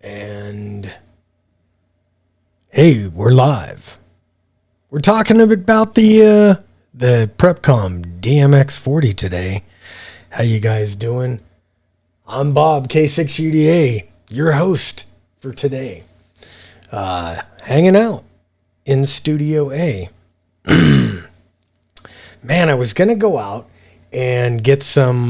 And hey, we're live. We're talking a bit about the Prepcom DMX-40 today. How you guys doing? I'm Bob KJ4YZI, your host for today. Hanging out in Studio A. Man, I was gonna go out and get some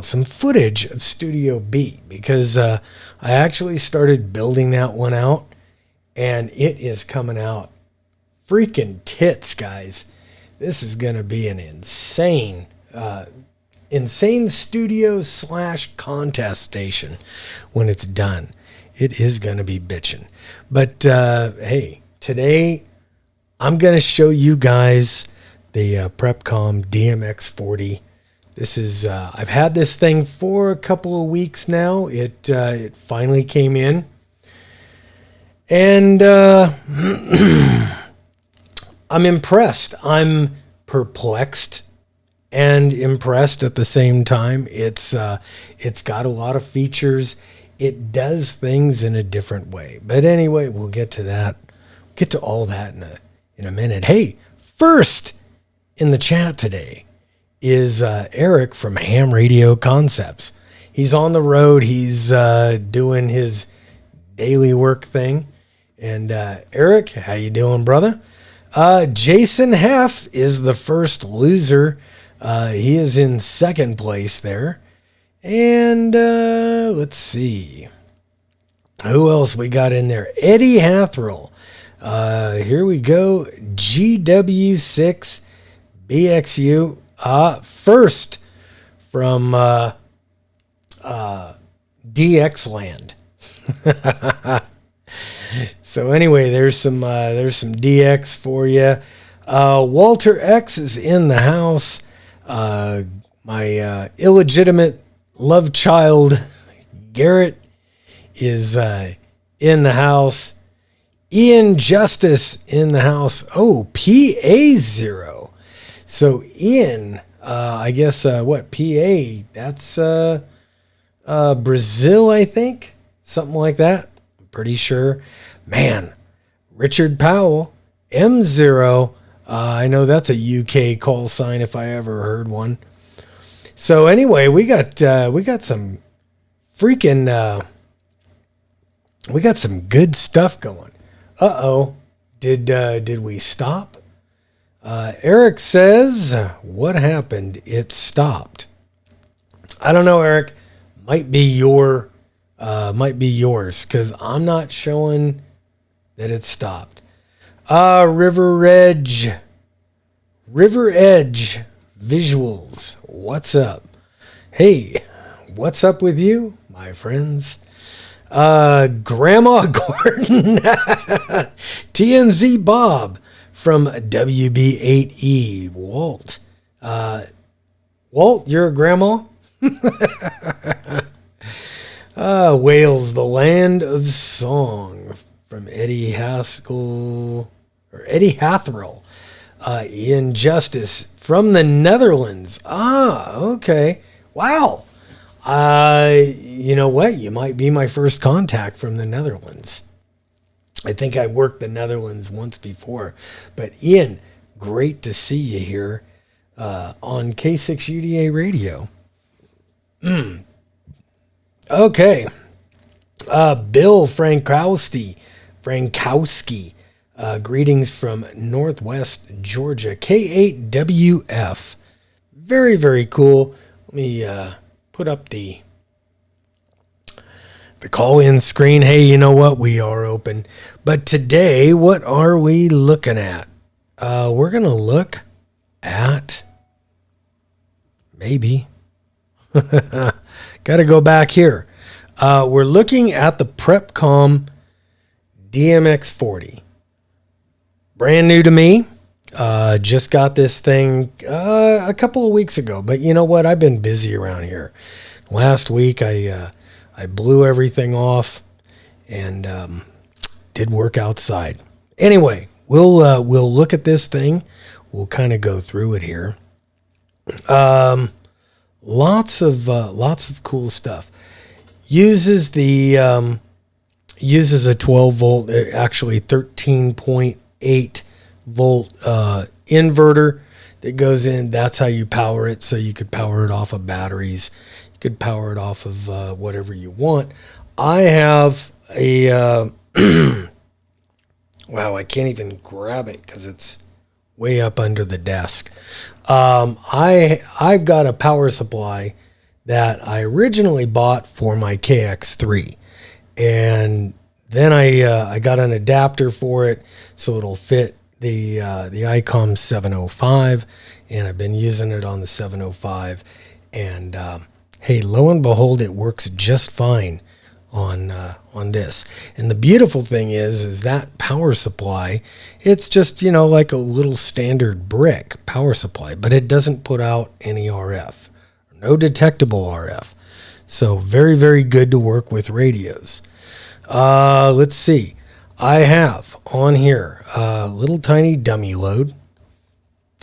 some footage of Studio B, because I actually started building that one out, and it is coming out freaking tits, guys. This is going to be an insane studio / contest station when it's done. It is going to be bitchin'. But hey, today I'm going to show you guys the Prepcom DMX-40. This is, I've had this thing for a couple of weeks now. It finally came in. And I'm impressed. I'm perplexed and impressed at the same time. It's got a lot of features. It does things in a different way. But anyway, we'll get to that. Get to all that in a minute. Hey, first in the chat today is Eric from Hamradioconcepts. He's on the road. He's doing his daily work thing. And Eric, how you doing, brother? Jason Heff is the first loser. He is in second place there. And let's see. Who else we got in there? Eddie Hathrell. Here we go. GW6BXU. First from DX Land. So anyway, there's some DX for you. Walter X is in the house. My illegitimate love child Garrett is in the house. Ian Justice in the house. Oh, PA0. So Ian, I guess what PA? That's Brazil, I think, something like that. I'm pretty sure. Man, Richard Powell, M0. I know that's a UK call sign if I ever heard one. So anyway, we got some freaking we got some good stuff going. Did we stop? Eric says, what happened? It stopped. I don't know, Eric. Might be yours, because I'm not showing that it stopped. River Edge Visuals. What's up? Hey, what's up with you, my friends? Grandma Gordon. TNZ Bob from WB8E. Walt. Walt, you're a grandma? Wales, the land of song, from Eddie Haskell, or Eddie Hathrell. Ian Justice from the Netherlands. Okay. Wow. You know what? You might be my first contact from the Netherlands. I think I worked the Netherlands once before. But Ian, great to see you here on K6UDA Radio. Okay. Bill Frankowski. Greetings from Northwest Georgia. K8WF. Very, very cool. Let me put up the call-in screen. Hey, you know what? We are open. But today, what are we looking at? We're going to look at maybe. Got to go back here. We're looking at the Prepcom DMX-40. Brand new to me. Just got this thing a couple of weeks ago. But you know what? I've been busy around here. Last week, I blew everything off and did work outside. Anyway, we'll look at this thing. We'll kind of go through it here. lots of cool stuff. Uses a 12 volt, actually 13.8 volt inverter that goes in. That's how you power it. So you could power it off of batteries. You could power it off of whatever you want. I have a wow, I can't even grab it because it's way up under the desk. I've got a power supply that I originally bought for my KX3, and then I got an adapter for it so it'll fit the ICOM 705, and I've been using it on the 705, and hey, lo and behold, it works just fine on this. And the beautiful thing is that power supply, it's just, like a little standard brick power supply, but it doesn't put out any RF, no detectable RF. So very, very good to work with radios. Let's see. I have on here a little tiny dummy load,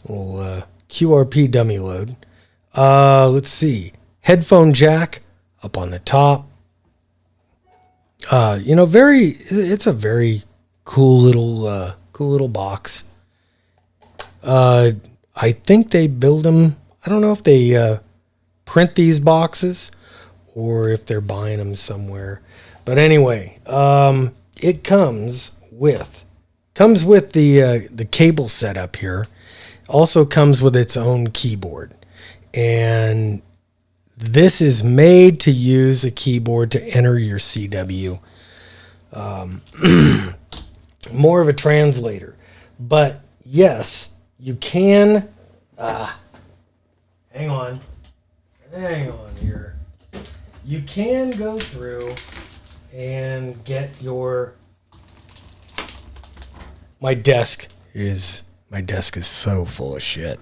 little QRP dummy load. Let's see. Headphone jack up on the top. It's a very cool little box. I think they build them. I don't know if they print these boxes or if they're buying them somewhere. But anyway, it comes with the cable setup here. Also comes with its own keyboard, and this is made to use a keyboard to enter your CW. More of a translator. But yes, you can... hang on here. You can go through and get your... My desk is so full of shit.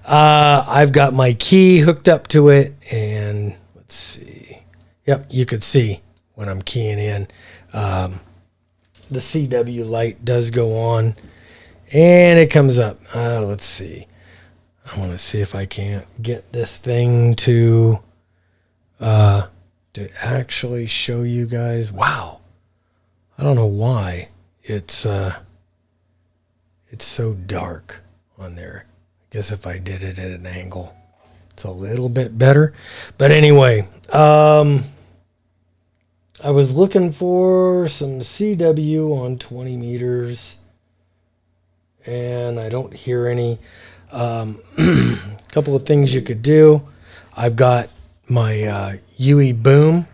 I've got my key hooked up to it, and let's see. Yep, you could see when I'm keying in. The CW light does go on, and it comes up. Let's see. I want to see if I can't get this thing to actually show you guys. Wow. I don't know why it's so dark on there. Guess if I did it at an angle, it's a little bit better. But anyway, I was looking for some CW on 20 meters, and I don't hear any. Couple of things you could do. I've got my UE boom,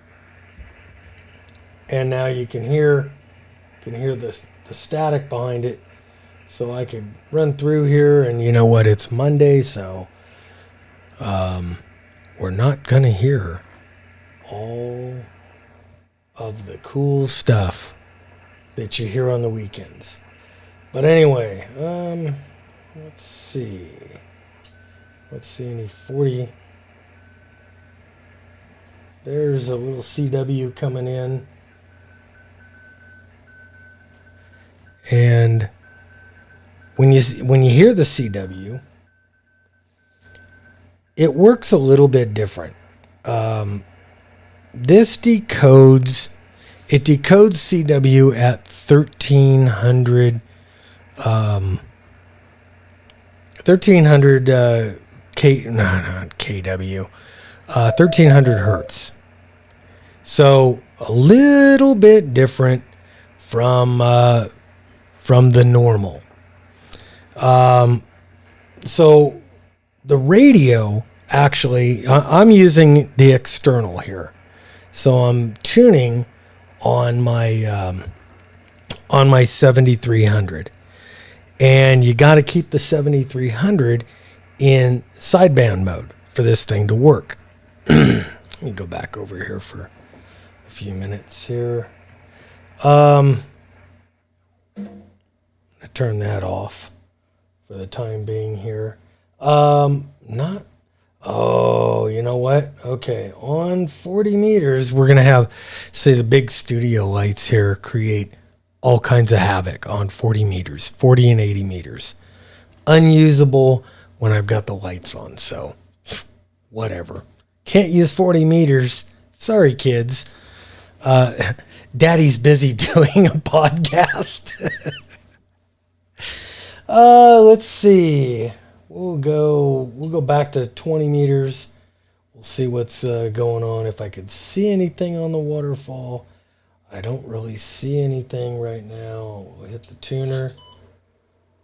and now you can hear the static behind it. So I could run through here, and you know what? It's Monday, so we're not going to hear all of the cool stuff that you hear on the weekends. But anyway, let's see. Let's see, any 40. There's a little CW coming in. And when you hear the CW, it works a little bit different. This decodes CW at 1300 KW, 1300 hertz. So a little bit different from the normal. So the radio, actually, I'm using the external here. So I'm tuning on my 7300. And you got to keep the 7300 in sideband mode for this thing to work. Let me go back over here for a few minutes here. I'm going to turn that off for the time being here. You know what? Okay, on 40 meters, we're going to have, say, the big studio lights here create all kinds of havoc on 40 meters, 40 and 80 meters. Unusable when I've got the lights on. So whatever. Can't use 40 meters. Sorry, kids. Daddy's busy doing a podcast. Let's see. We'll go back to 20 meters. We'll see what's going on. If I could see anything on the waterfall. I don't really see anything right now. We'll hit the tuner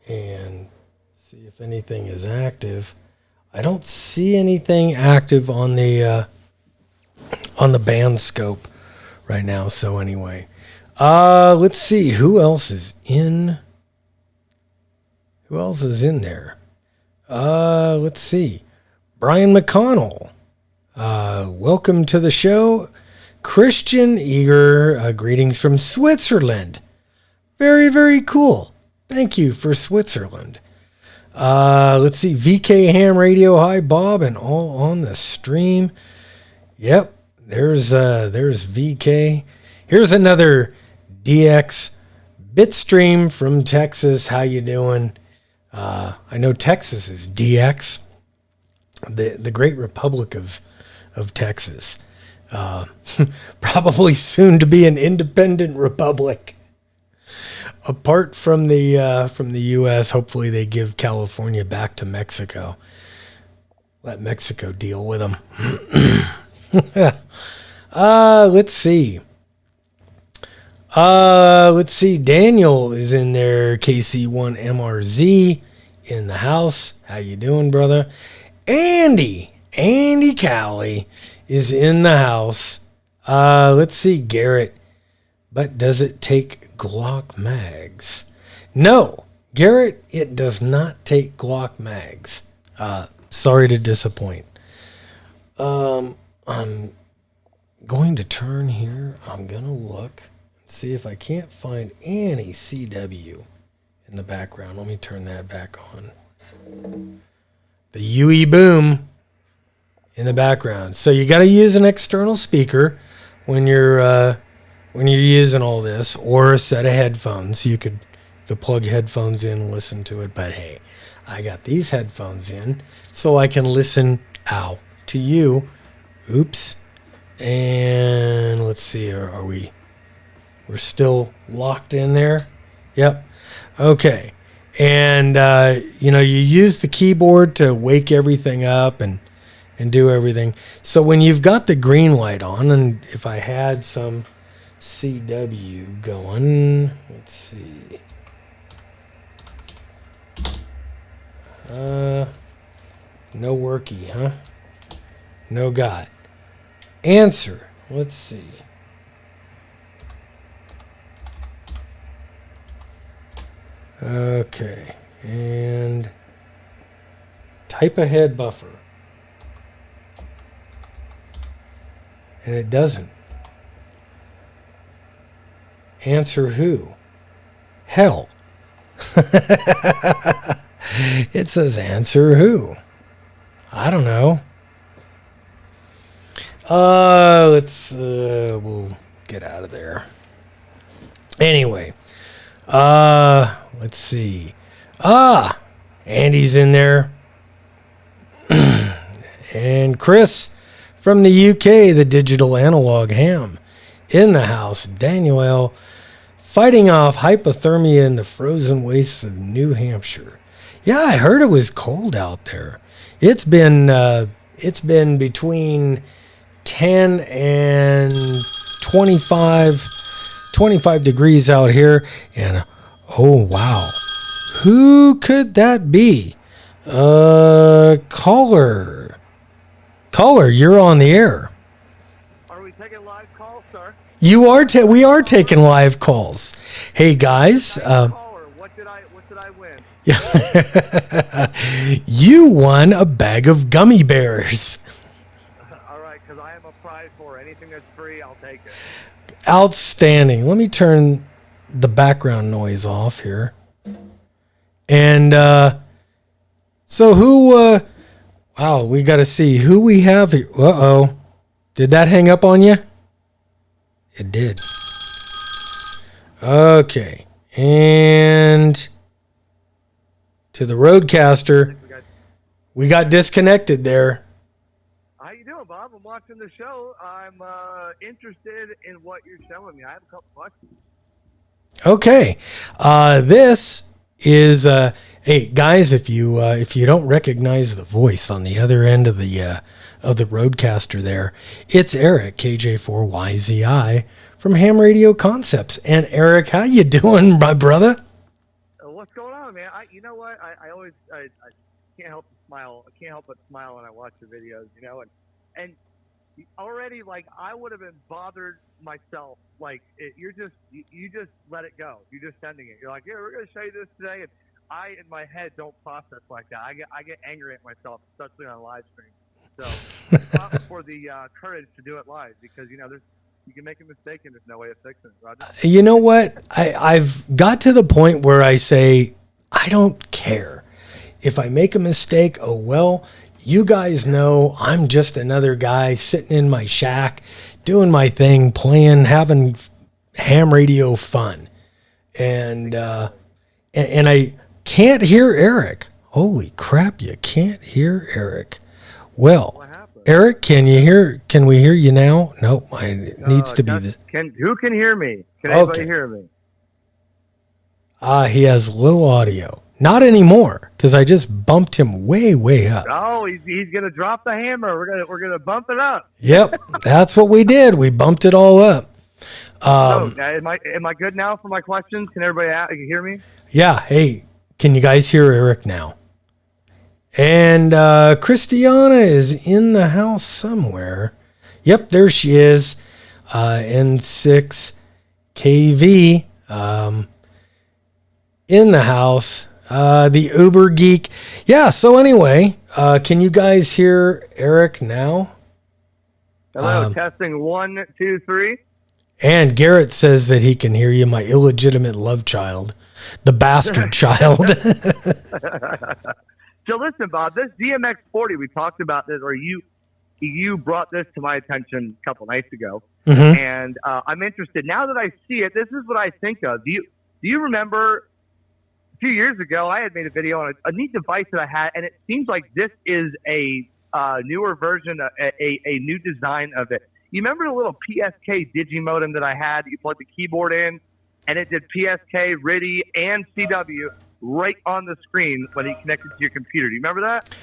and see if anything is active. I don't see anything active on the band scope right now. So anyway, let's see who else is in. Who else is in there? Let's see. Brian McConnell. Welcome to the show. Christian Eager, greetings from Switzerland. Very, very cool. Thank you for Switzerland. Let's see. VK Ham Radio. Hi, Bob, and all on the stream. Yep. There's VK. Here's another DX Bitstream from Texas. How you doing? I know Texas is DX, the Great Republic of Texas. Probably soon to be an independent republic. Apart from the U.S., hopefully they give California back to Mexico. Let Mexico deal with them. Let's see. Let's see. Daniel is in there. KC1MRZ in the house. How you doing, brother? Andy Cowley is in the house. Let's see. Garrett. But does it take Glock mags? No, Garrett, it does not take Glock mags. Sorry to disappoint. I'm going to turn here. I'm going to look and see if I can't find any CW in the background. Let me turn that back on. The UE boom in the background. So you got to use an external speaker when you're using all this, or a set of headphones. You could plug headphones in and listen to it. But hey, I got these headphones in so I can listen to you. Oops. And let's see, we're still locked in there? Yep. Okay. And, you use the keyboard to wake everything up and do everything. So when you've got the green light on, and if I had some CW going, let's see. No worky, huh? No got. Answer. Let's see. Okay. And type ahead buffer. And it doesn't. Answer who? Hell. It says answer who? I don't know. We'll get out of there. Anyway, let's see. Andy's in there. And Chris from the UK, the digital analog ham, in the house. Daniel fighting off hypothermia in the frozen wastes of New Hampshire. Yeah, I heard it was cold out there. It's been between 10 and 25 degrees out here. And oh wow, who could that be? Caller, you're on the air. Are we taking live calls, sir? We are taking live calls. Hey guys, What did I win? You won a bag of gummy bears. All right, because I am a prize for anything that's free, I'll take it. Outstanding. Let me turn the background noise off here. And so who? Wow, we got to see who we have here. Uh-oh. Did that hang up on you? It did. Okay. And to the Roadcaster. We got disconnected there. How you doing, Bob? I'm watching the show. I'm interested in what you're showing me. I have a couple questions. Okay. This is hey guys, if you don't recognize the voice on the other end of the roadcaster there, it's Eric KJ4YZI from Hamradioconcepts. And Eric, how you doing, my brother? What's going on, man? You know what? I always can't help but smile. I can't help but smile when I watch your videos, you know, and already, like, I would have been bothered myself. Like, you just let it go. You're just sending it. You're like, yeah, we're going to show you this today. And I, in my head, don't process like that. I get angry at myself, especially on a live stream. So, props for the courage to do it live, because, you know, you can make a mistake and there's no way of fixing it, Roger. You know what? I've got to the point where I say, I don't care. If I make a mistake, oh well. You guys know I'm just another guy sitting in my shack, doing my thing, playing, having ham radio fun. And I can't hear Eric. Holy crap, you can't hear Eric. Well, Eric, can we hear you now? Nope, it needs to be the... Who can hear me? Can anybody hear me? He has low audio. Not anymore, because I just bumped him way up. Oh, he's gonna drop the hammer. We're gonna bump it up. Yep, that's what we did. We bumped it all up. Am I good now for my questions? Can everybody hear me? Yeah. Hey, can you guys hear Eric now? And Christiana is in the house somewhere. Yep, there she is. N6 KV in the house. The Uber Geek. Yeah, so anyway, can you guys hear Eric now? Hello, testing 1, 2, 3. And Garrett says that he can hear you, my illegitimate love child, the bastard child. So listen, Bob, this DMX-40, we talked about this, or you brought this to my attention a couple nights ago, and I'm interested. Now that I see it, this is what I think of. Do you remember... A few years ago, I had made a video on a neat device that I had, and it seems like this is a newer version, a new design of it. You remember the little PSK digimodem that I had? You plug the keyboard in, and it did PSK, RIDI, and CW right on the screen when it connected to your computer. Do you remember that?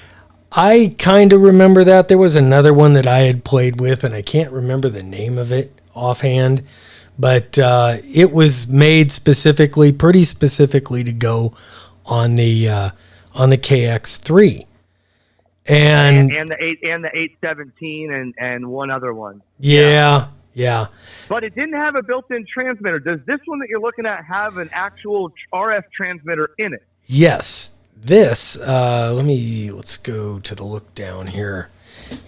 I kind of remember that. There was another one that I had played with, and I can't remember the name of it offhand. But it was made pretty specifically to go on the KX3, and the 817 and one other one. Yeah. But it didn't have a built-in transmitter. Does this one that you're looking at have an actual RF transmitter in it? Yes. This. Let's go to the look down here,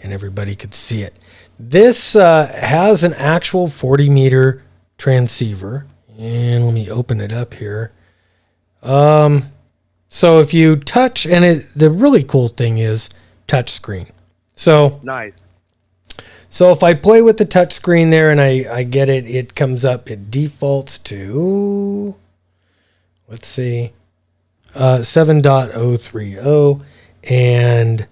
and everybody could see it. This has an actual 40 meter transceiver, and let me open it up here. So if you touch, and the really cool thing is touch screen. So nice. So if I play with the touch screen there and I get it, it comes up. It defaults to, let's see, 7.030, and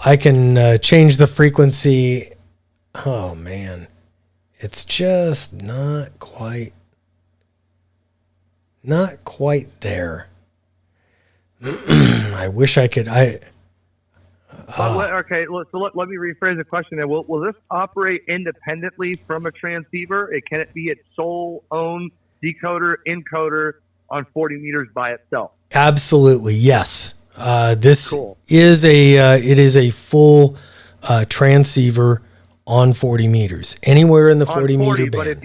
I can change the frequency. Oh man. It's just not quite there. I wish I could. Okay, so let me rephrase the question there. Will this operate independently from a transceiver? Can it be its sole own decoder, encoder on 40 meters by itself? Absolutely, yes. This is it is a full transceiver on 40 meters, anywhere in the 40 meter band.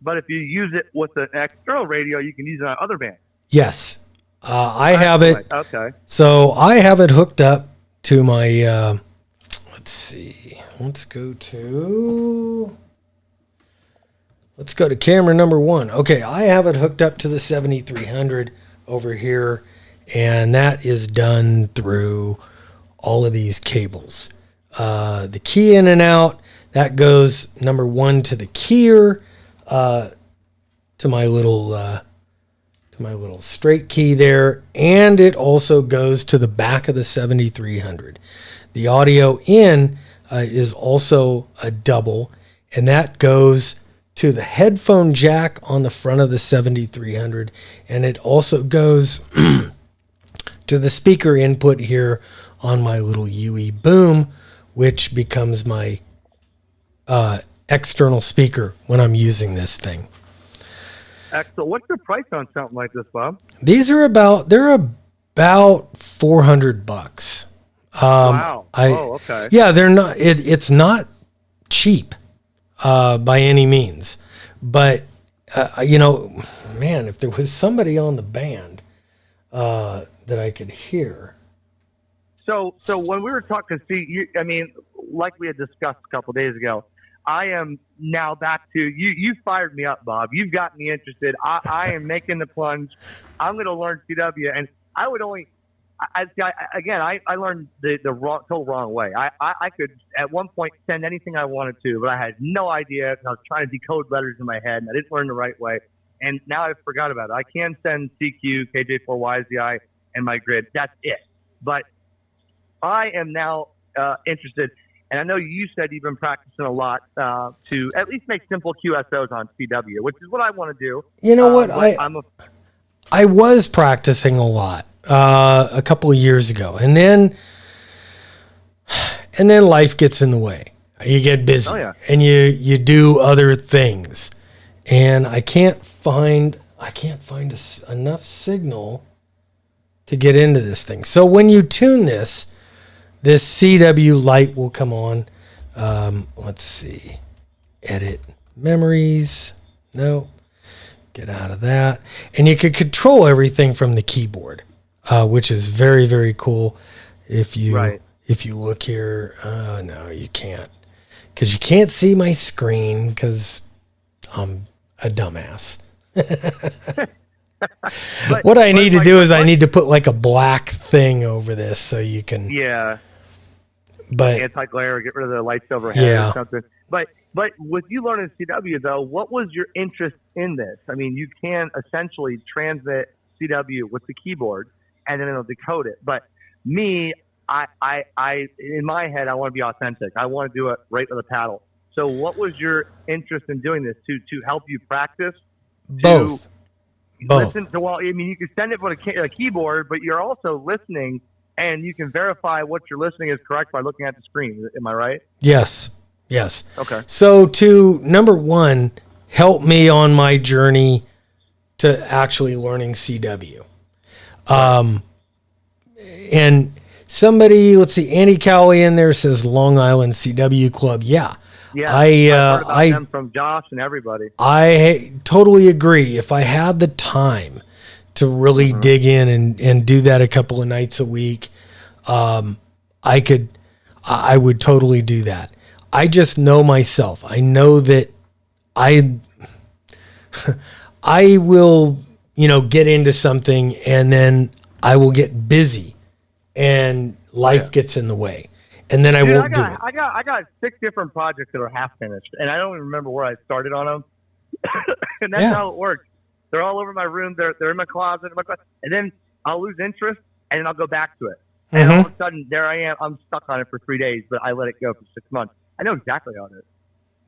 But if you use it with an external radio, you can use it on other bands. Yes, I have it. Okay. So I have it hooked up to my. Let's see. Let's go to camera number 1. Okay, I have it hooked up to the 7300 over here, and that is done through all of these cables. The key in and out, that goes number 1 to the keyer, to my little to my little straight key there, and it also goes to the back of the 7300. The audio in is also a double, and that goes to the headphone jack on the front of the 7300, and it also goes to the speaker input here on my little UE boom, which becomes my external speaker when I'm using this thing. Excellent. What's the price on something like this, Bob? These are about $400. Wow. Okay. Yeah, they're not. It's not cheap by any means, but man, if there was somebody on the band that I could hear. So when we were talking, like we had discussed a couple days ago, I am now back to you. You fired me up, Bob. You've got me interested. I am making the plunge. I'm going to learn CW, and I would only. I learned the total wrong way. I could at one point send anything I wanted to, but I had no idea. I was trying to decode letters in my head, and I didn't learn the right way. And now I forgot about it. I can send CQ, KJ4YZI, and my grid. That's it. But I am now interested, and I know you said you've been practicing a lot to at least make simple QSOs on CW, which is what I want to do. You know what? I was practicing a lot a couple of years ago, and then life gets in the way. You get busy, and you do other things, and I can't find enough signal to get into this thing. So when you tune this CW light will come on. Let's see, edit memories. No, get out of that, and you can control everything from the keyboard. Which is very, very cool. If you look here, no, you can't, because you can't see my screen because I'm a dumbass. What I need to do is I need to put like a black thing over this so you can. Yeah. But anti-glare, get rid of the lights overhead or something. But with you learning CW though, what was your interest in this? I mean, you can essentially transmit CW with the keyboard, and then it'll decode it. But me, I in my head, I want to be authentic. I want to do it right with a paddle. So what was your interest in doing this? To help you practice? Both. Listen to, well, I mean, you can send it with a keyboard, but you're also listening, and you can verify what you're listening is correct by looking at the screen. Am I right? Yes. Okay. So to, number one, help me on my journey to actually learning CW. And somebody, let's see, Andy Cowley in there says Long Island CW Club. Yeah. I heard about them from Josh and everybody. I totally agree. If I had the time to really dig in and do that a couple of nights a week, I would totally do that. I just know myself. I know that I will, get into something, and then I will get busy and life gets in the way. And then I won't do it. I got 6 different projects that are half finished, and I don't even remember where I started on them. And that's how it works. They're all over my room. They're in my closet. And then I'll lose interest, and then I'll go back to it. And all of a sudden, there I am. I'm stuck on it for 3 days, but I let it go for 6 months. I know exactly how it is.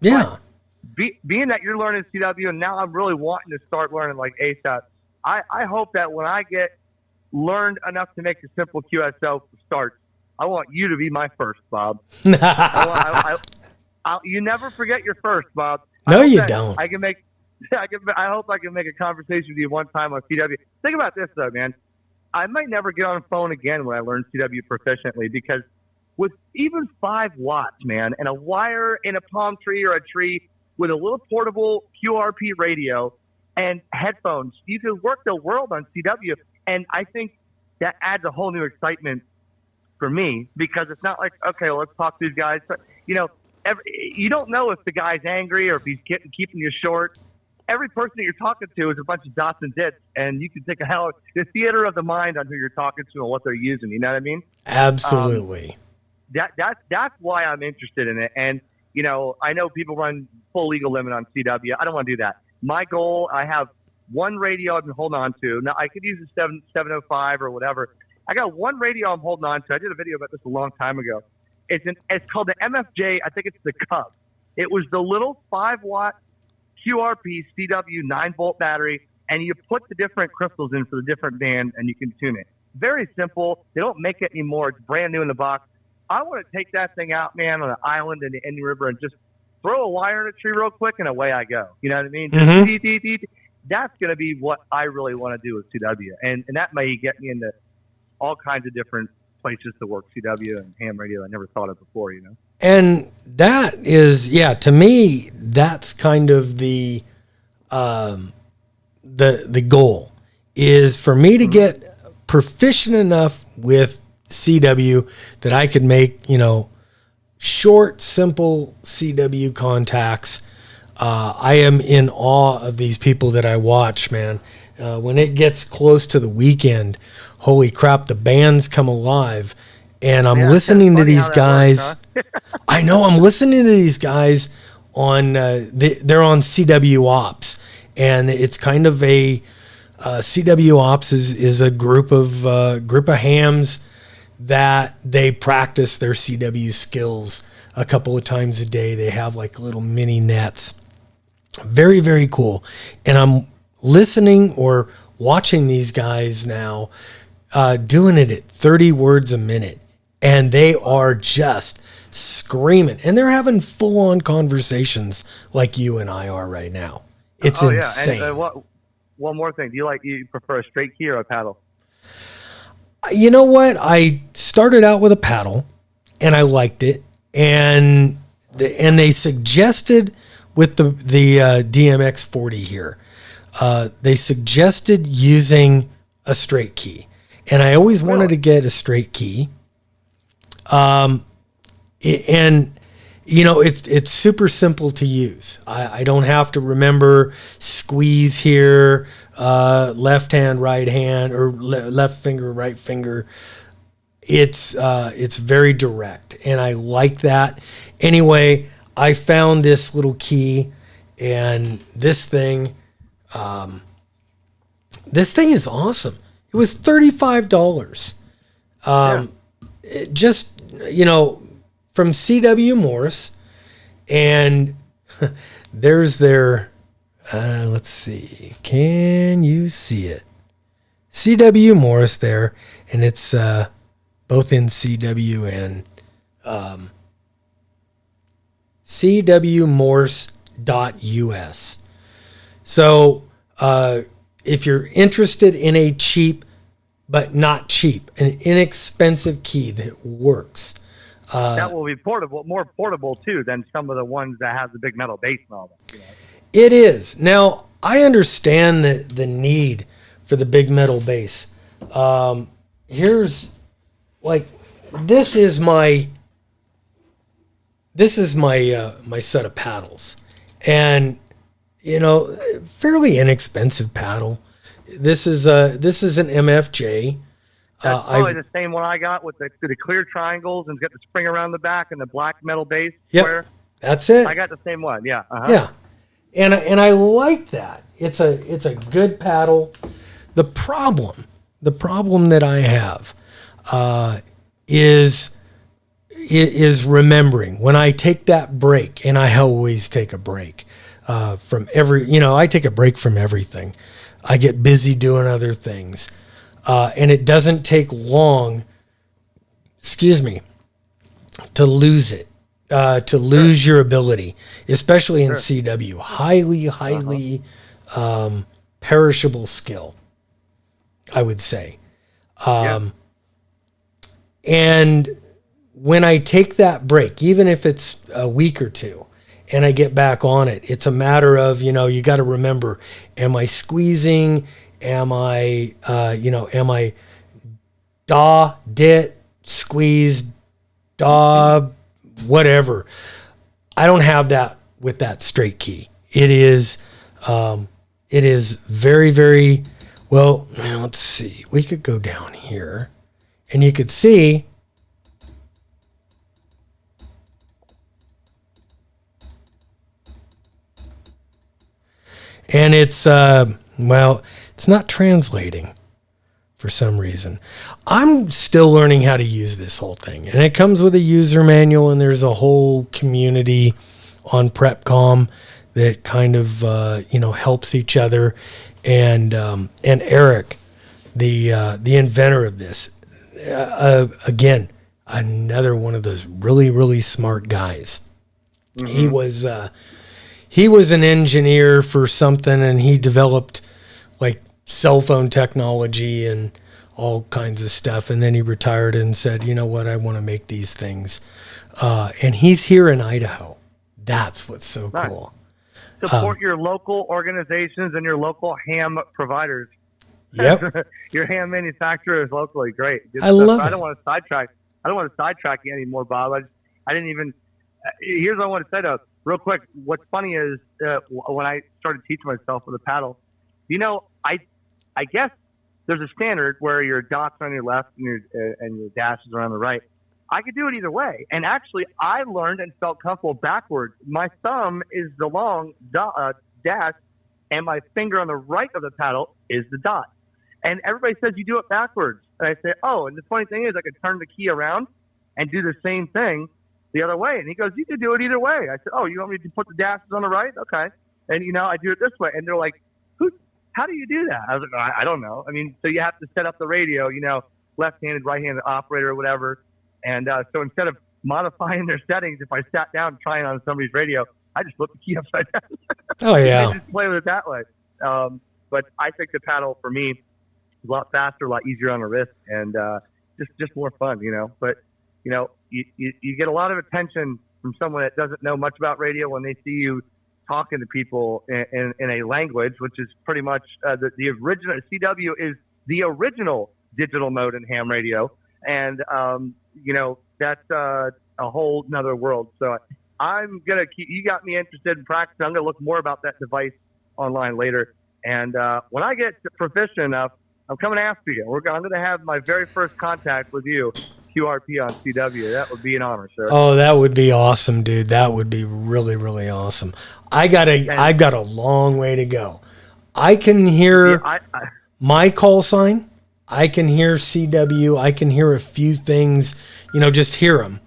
Yeah. Being that you're learning CW, and now I'm really wanting to start learning like ASAP, I hope that when I get learned enough to make a simple QSO start, I want you to be my first, Bob. You never forget your first, Bob. No, you don't. I hope I can make a conversation with you one time on CW. Think about this, though, man. I might never get on a phone again when I learn CW proficiently, because with even 5 watts, man, and a wire in a palm tree or a tree with a little portable QRP radio and headphones, you can work the world on CW. And I think that adds a whole new excitement for me, because it's not like, okay, well, let's talk to these guys. But, you don't know if the guy's angry or if he's keeping you short. Every person that you're talking to is a bunch of dots and dits, and you can take the theater of the mind on who you're talking to and what they're using. You know what I mean? Absolutely. That's why I'm interested in it. And, I know people run full legal limit on CW. I don't want to do that. My goal, I have one radio I've been holding on to. Now I could use a 705 or whatever. I got one radio I'm holding on to. I did a video about this a long time ago. It's called the MFJ. I think it's the Cub. It was the little 5-watt QRP CW 9-volt battery, and you put the different crystals in for the different band, and you can tune it. Very simple. They don't make it anymore. It's brand new in the box. I want to take that thing out, man, on an island in the Indian River and just throw a wire in a tree real quick, and away I go. You know what I mean? Mm-hmm. That's going to be what I really want to do with CW, and that may get me into all kinds of different places to work CW and ham radio I never thought of before, you know? And that is, to me, that's kind of the goal is for me to get proficient enough with CW that I could make, short, simple CW contacts. I am in awe of these people that I watch, man. When it gets close to the weekend, holy crap, the bands come alive. And I'm listening to these guys. Works, huh? I know I'm listening to these guys on, they're on CW Ops. And it's kind of a, CW Ops is a group of hams that they practice their CW skills a couple of times a day. They have like little mini nets. Very, very cool. And I'm listening or watching these guys now doing it at 30 words a minute. And they are just screaming. And they're having full-on conversations like you and I are right now. It's insane. Yeah. And one more thing. Do you prefer a straight key or a paddle? You know what? I started out with a paddle, and I liked it. And they suggested with the DMX-40 here, they suggested using a straight key. And I always wanted to get a straight key. It's super simple to use. I don't have to remember squeeze here, left hand, right hand, or left finger, right finger. It's very direct, and I like that. Anyway, I found this little key, and this thing is awesome. It was $35. From CW Morse, and there's their, let's see, can you see it? CW Morse there, and it's both in CW and cwmorse.us. So if you're interested in a cheap, but not cheap, an inexpensive key that works, that will be more portable too than some of the ones that have the big metal base and all that. It is. Now, I understand the need for the big metal base. Here's this is my my set of paddles, and fairly inexpensive paddle. This is an MFJ. That's probably the same one I got with the clear triangles and got the spring around the back and the black metal base. Yep, that's it. I got the same one. Yeah. Uh-huh. Yeah, and I like that. It's a good paddle. The problem that I have is remembering when I take that break, and I always take a break from I take a break from everything. I get busy doing other things. And it doesn't take long, to lose it, to lose your ability, especially in CW. Highly perishable skill, I would say. And when I take that break, even if it's a week or two, and I get back on it, it's a matter of, you got to remember, am I squeezing? Am I dit, squeeze, whatever. I don't have that with that straight key. It is very, very well. Now let's see. We could go down here, and you could see. And it's Well, it's not translating for some reason. I'm still learning how to use this whole thing. And it comes with a user manual, and there's a whole community on Prepcom that kind of, helps each other. And Eric, the inventor of this, again, another one of those really, really smart guys. Mm-hmm. He was an engineer for something, and he developed like cell phone technology and all kinds of stuff. And then he retired and said, you know what, I want to make these things. And he's here in Idaho. That's what's so cool. Support your local organizations and your local ham providers. Yep. Your ham manufacturers locally. Great. Good I stuff. Love I it. don't want to sidetrack you anymore, Bob. I didn't even, here's what I want to say though, real quick. What's funny is when I started teaching myself with a paddle, I guess there's a standard where your dots are on your left and your dashes are on the right. I could do it either way. And actually, I learned and felt comfortable backwards. My thumb is the long dash, and my finger on the right of the paddle is the dot. And everybody says you do it backwards. And I say, oh, and the funny thing is I could turn the key around and do the same thing the other way. And he goes, you can do it either way. I said, oh, you want me to put the dashes on the right? Okay. And, I do it this way. And they're like, how do you do that? I was like, I don't know. I mean, so you have to set up the radio, left-handed, right-handed operator or whatever. And so instead of modifying their settings, if I sat down trying on somebody's radio, I just flip the key upside down. Oh, yeah. And just play with it that way. But I think the paddle, for me, is a lot faster, a lot easier on the wrist, and just more fun, But, you get a lot of attention from someone that doesn't know much about radio when they see you talking to people in a language, which is pretty much the original. CW is the original digital mode in ham radio. And, that's a whole nother world. So I'm going to you got me interested in practicing. I'm going to look more about that device online later. And when I get proficient enough, I'm coming after you. I'm going to have my very first contact with you, QRP on CW. That would be an honor, sir. Oh, that would be awesome, dude. That would be really, really awesome. I've got a long way to go. I can hear my call sign. I can hear CW. I can hear a few things, just hear them.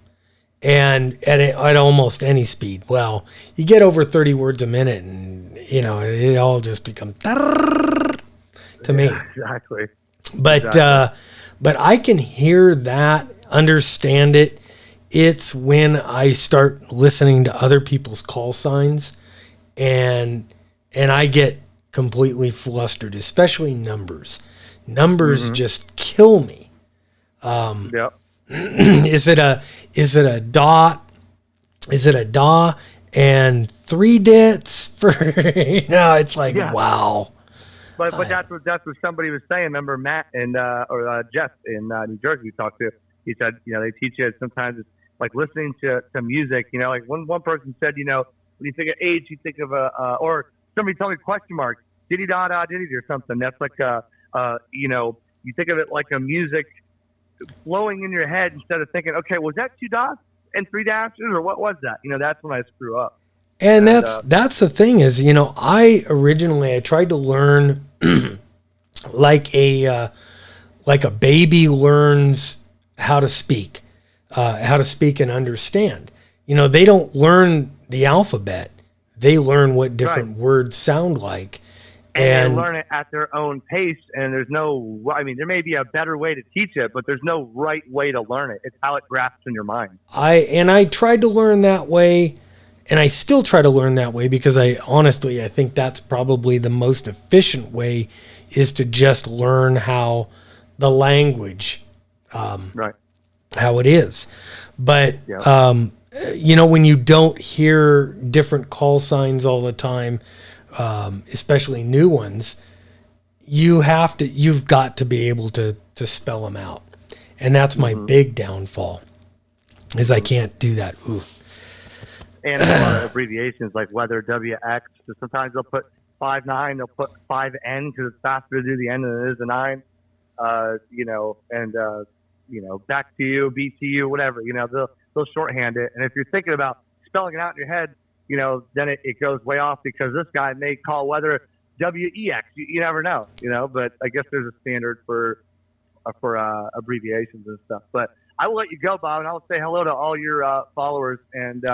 And at almost any speed. Well, you get over 30 words a minute and, it all just becomes to me. Exactly. But I can hear that, understand it. It's when I start listening to other people's call signs and I get completely flustered, especially numbers. Numbers just kill me. Yep. Is it a dot? Is it a DA and 3 dits for it's like wow. But that's what somebody was saying. Remember Matt and or Jeff in New Jersey we talked to. He said, they teach you sometimes it's like listening to music. Like one person said, when you think of age, you think of or somebody told me question mark, diddy da da diddy or something. That's like you think of it like a music flowing in your head instead of thinking, okay, was that 2 dots and 3 dashes or what was that? That's when I screw up. And that's the thing is, I tried to learn like a baby learns how to speak and understand. They don't learn the alphabet. They learn what different words sound like. And they learn it at their own pace, and there's there may be a better way to teach it, but there's no right way to learn it. It's how it grasps in your mind. I tried to learn that way, and I still try to learn that way because I think that's probably the most efficient way is to just learn how the language, how it is. But, when you don't hear different call signs all the time, especially new ones, you've got to be able to spell them out. And that's my big downfall is I can't do that. Ooh. And a lot of abbreviations like weather, WX. So sometimes they'll put 5-9, they'll put 5N because it's faster to do the N than it is the 9. Back to you, BTU, whatever. They'll shorthand it. And if you're thinking about spelling it out in your head, then it goes way off because this guy may call weather WEX. You never know, but I guess there's a standard for abbreviations and stuff. But I will let you go, Bob, and I'll say hello to all your followers. And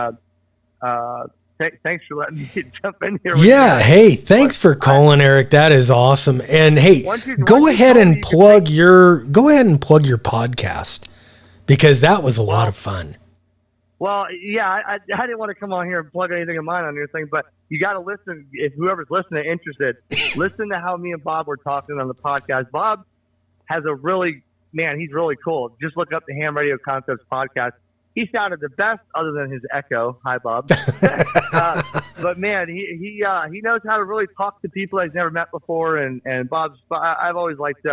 thanks for letting me jump in here. Yeah. Hey, thanks for calling, Eric. That is awesome. And hey, go ahead and plug your podcast, because that was a lot of fun. Well, yeah, I didn't want to come on here and plug anything of mine on your thing, but you got to listen. If whoever's listening, interested, listen to how me and Bob were talking on the podcast. Bob has he's really cool. Just look up the Ham Radio Concepts podcast. He sounded the best other than his echo. Hi, Bob. But man, he knows how to really talk to people he's never met before. And I've always liked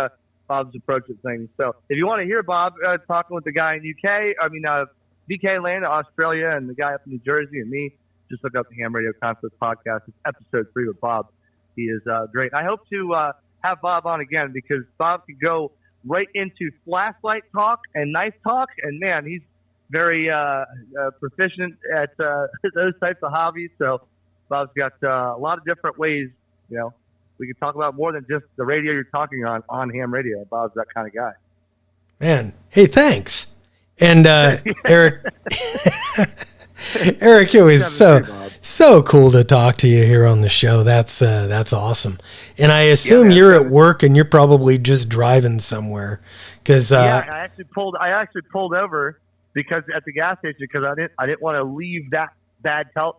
Bob's approach to things. So if you want to hear Bob talking with the guy in BK Land, Australia, and the guy up in New Jersey, and me, just look up the Ham Radio Concepts podcast. It's episode 3 with Bob. He is great. I hope to have Bob on again, because Bob can go right into flashlight talk and knife talk, and man, he's very proficient at those types of hobbies. So Bob's got a lot of different ways. We can talk about more than just the radio you're talking on ham radio. Bob's that kind of guy. Man, hey, thanks. And Eric, Eric, it was so cool to talk to you here on the show. That's awesome. And I assume you're at work and you're probably just driving somewhere. Because I actually pulled over because at the gas station, because I didn't want to leave that cell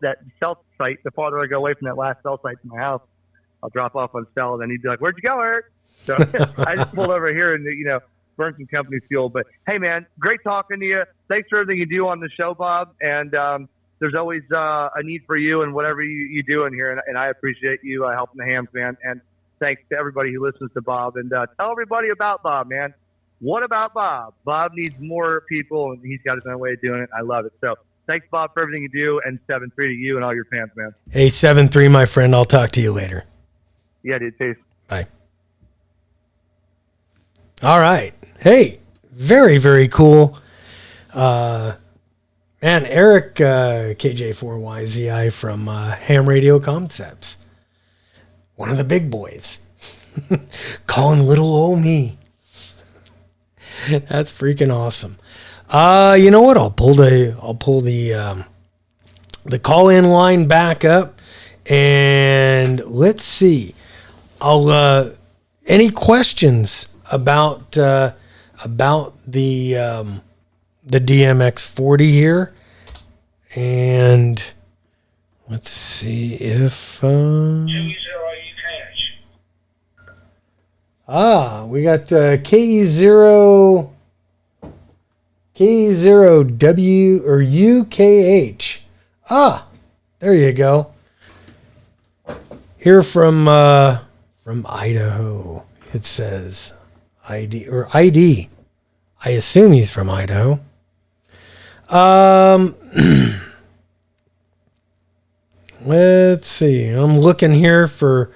site. The farther I go away from that last cell site to my house, I'll drop off on cell, and then he'd be like, "Where'd you go, Eric?" So I just pulled over here and burn some company fuel. But hey, man, great talking to you. Thanks for everything you do on the show, Bob. And there's always a need for you and whatever you do in here, and I appreciate you helping the hams, man. And thanks to everybody who listens to Bob. And tell everybody about Bob, man. What about Bob? Bob needs more people, and he's got his own way of doing it. I love it. So thanks, Bob, for everything you do, and 7-3 to you and all your fans, man. Hey, 7-3, my friend. I'll talk to you later. Yeah, dude. Peace. Bye. All right. Hey, very, very cool. Man, Eric KJ4YZI from Hamradioconcepts. One of the big boys. Calling little old me. That's freaking awesome. You know what? I'll pull the call-in line back up, and let's see. Any questions about the DMX-40 here? And let's see if we got K0W or UKH. There you go. Here from Idaho. It says ID. I assume he's from Idaho. Let's see. I'm looking here for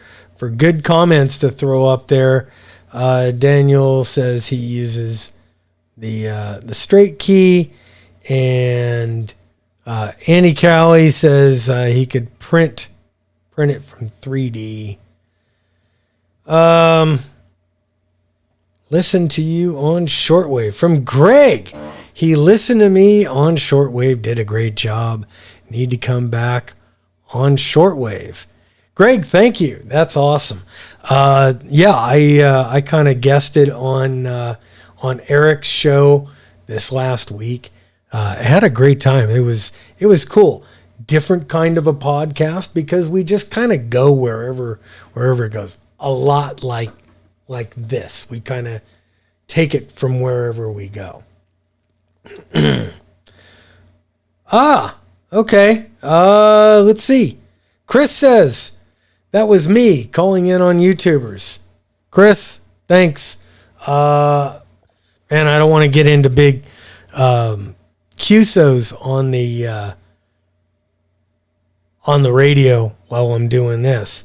good comments to throw up there. Daniel says he uses the straight key, and Andy Cowley says he could print it from 3D. Listen to you on shortwave from Greg. He listened to me on shortwave, did a great job. Need to come back on shortwave. Greg, thank you. That's awesome. I kind of guessed it on Eric's show this last week. I had a great time. It was cool. Different kind of a podcast because we just kind of go wherever it goes. A lot like this. We kind of take it from wherever we go. Okay. Let's see. Chris says that was me calling in on YouTubers. Chris, thanks. Man, I don't want to get into big QSOs on the radio while I'm doing this.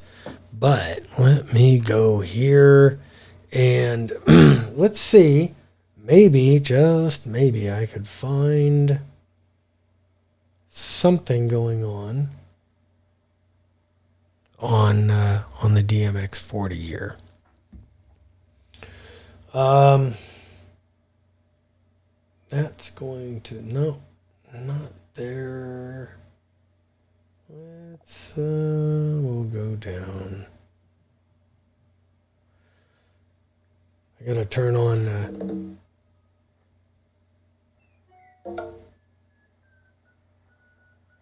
But let me go here and let's see. Maybe, just maybe, I could find something going on on the DMX-40 here. That's going to, no, not there. Let's, we'll go down. I gotta turn on,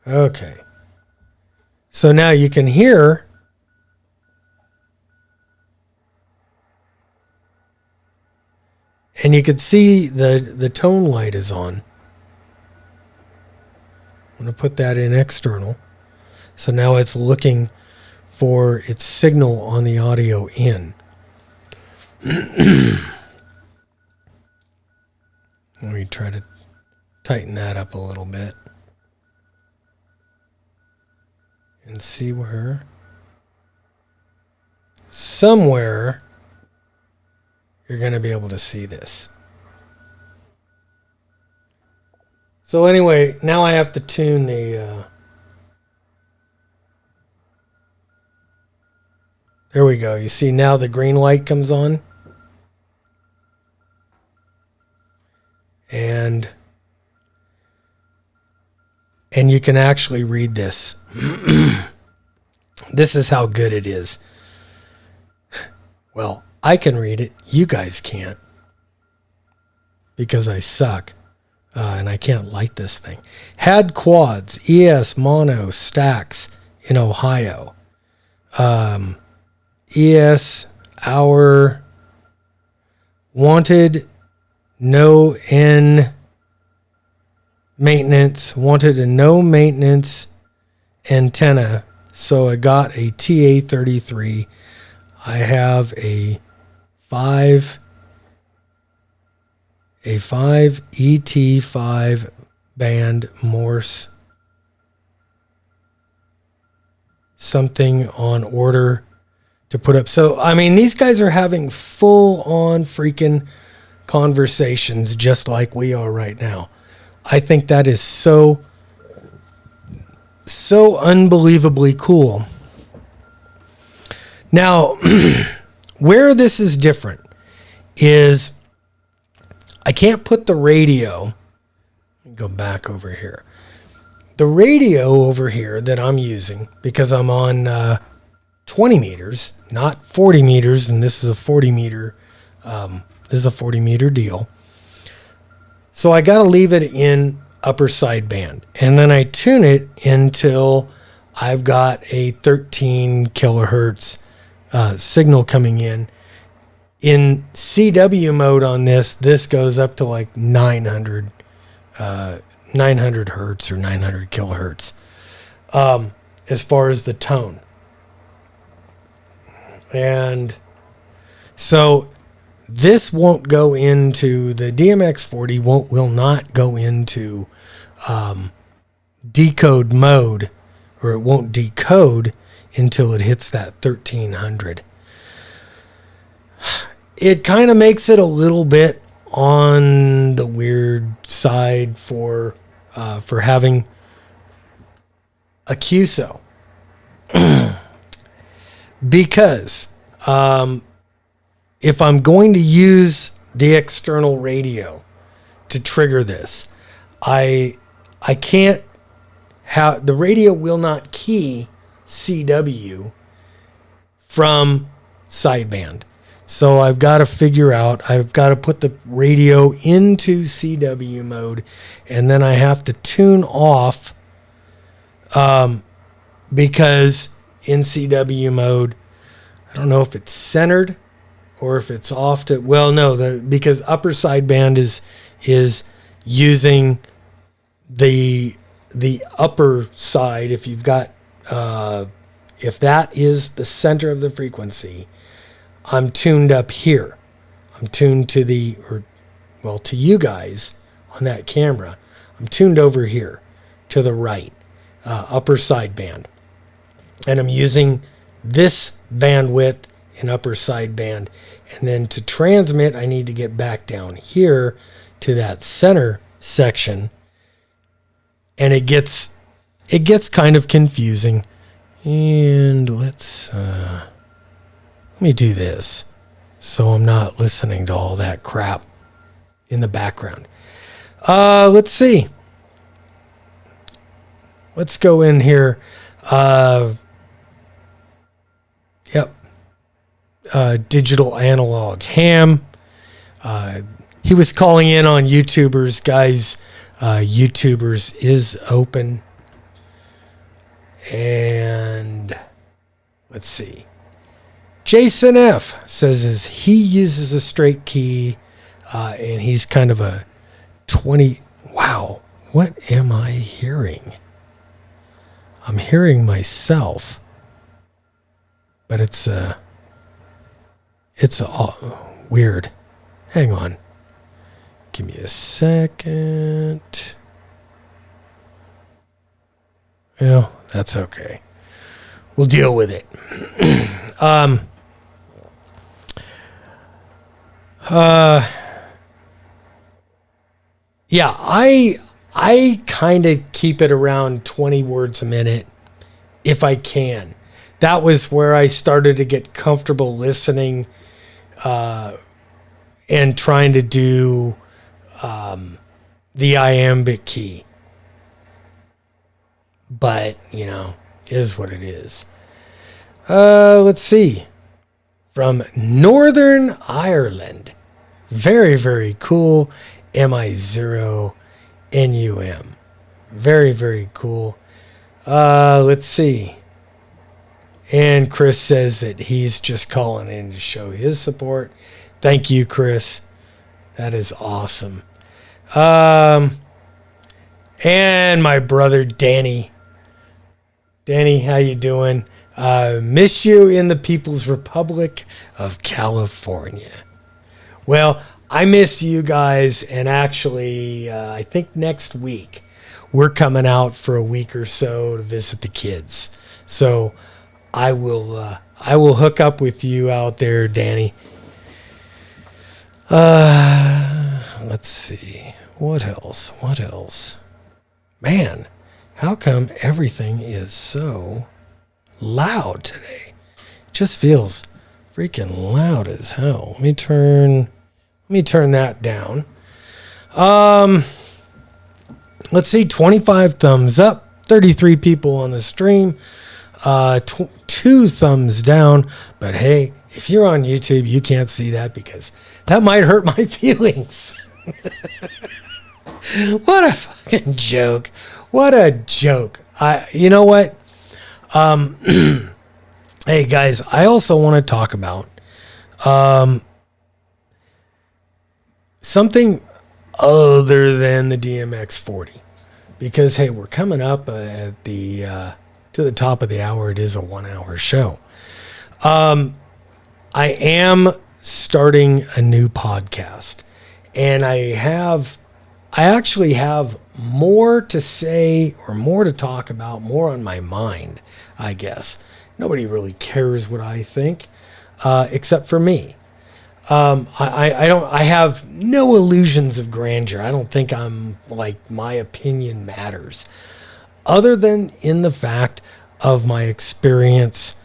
okay. So now you can hear and you can see the tone light is on. I'm going to put that in external. So now it's looking for its signal on the audio in. Let me try to tighten that up a little bit. And see where somewhere you're going to be able to see this. So anyway, now I have to tune the there we go. You see now the green light comes on. And you can actually read this. This is how good it is. Well, I can read it. You guys can't. Because I suck. And I can't light this thing. Had quads, ES mono stacks in Ohio. ES hour wanted no N maintenance, wanted a no maintenance antenna, so I got a TA33. I have a 5 ET5 band Morse something on order to put up. So I mean, these guys are having full on freaking conversations just like we are right now. I think that is so unbelievably cool. Now, where this is different is I can't put the radio, go back over here. The radio over here that I'm using, because I'm on 20 meters, not 40 meters, and this is a 40 meter, this is a 40 meter deal. So I got to leave it in upper sideband, and then I tune it until I've got a 13 kilohertz signal coming in. In CW mode on this goes up to like 900 hertz or 900 kilohertz as far as the tone. And so this won't go into the DMX-40 will not go into decode mode, or it won't decode until it hits that 1300. It kind of makes it a little bit on the weird side for having a QSO. Because if I'm going to use the external radio to trigger this, I can't have, the radio will not key CW from sideband. So I've got to figure out, I've got to put the radio into CW mode, and then I have to tune off because in CW mode, I don't know if it's centered or if it's off to, well, no, because upper sideband is using the upper side. If you've got, if that is the center of the frequency, I'm tuned up here. I'm tuned to to you guys on that camera. I'm tuned over here to the right, upper sideband. And I'm using this bandwidth in upper sideband. And then to transmit, I need to get back down here to that center section. And it gets kind of confusing. And let me do this so I'm not listening to all that crap in the background. Let's see. Let's go in here. Yep. Digital Analog Ham. He was calling in on YouTubers. Guys, YouTubers is open. And let's see. Jason F says he uses a straight key, and he's kind of a 20. Wow, what am I hearing? I'm hearing myself, but it's weird. Hang on, give me a second. Well, that's okay. We'll deal with it. Yeah, I kind of keep it around 20 words a minute if I can. That was where I started to get comfortable listening and trying to do the iambic key. But, is what it is. Let's see. From Northern Ireland. Very, very cool. MI0NUM. Very, very cool. Let's see. And Chris says that he's just calling in to show his support. Thank you, Chris. That is awesome. And my brother Danny. Danny, how you doing? Miss you in the People's Republic of California. Well, I miss you guys, and actually, I think next week we're coming out for a week or so to visit the kids. So I will hook up with you out there, Danny. Let's see. What else? Man, how come everything is so loud today? It just feels freaking loud as hell. Let me turn that down. Let's see, 25 thumbs up, 33 people on the stream, 2 thumbs down. But hey, if you're on YouTube, you can't see that because that might hurt my feelings. What a fucking joke. What a joke. You know what? Hey guys, I also want to talk about something other than the DMX-40, because hey, we're coming up at the to the top of the hour. It is a 1-hour show. I am starting a new podcast, and I actually have more to say or more to talk about, more on my mind, I guess. Nobody really cares what I think, except for me. I have no illusions of grandeur. I don't think I'm like my opinion matters, other than in the fact of my experience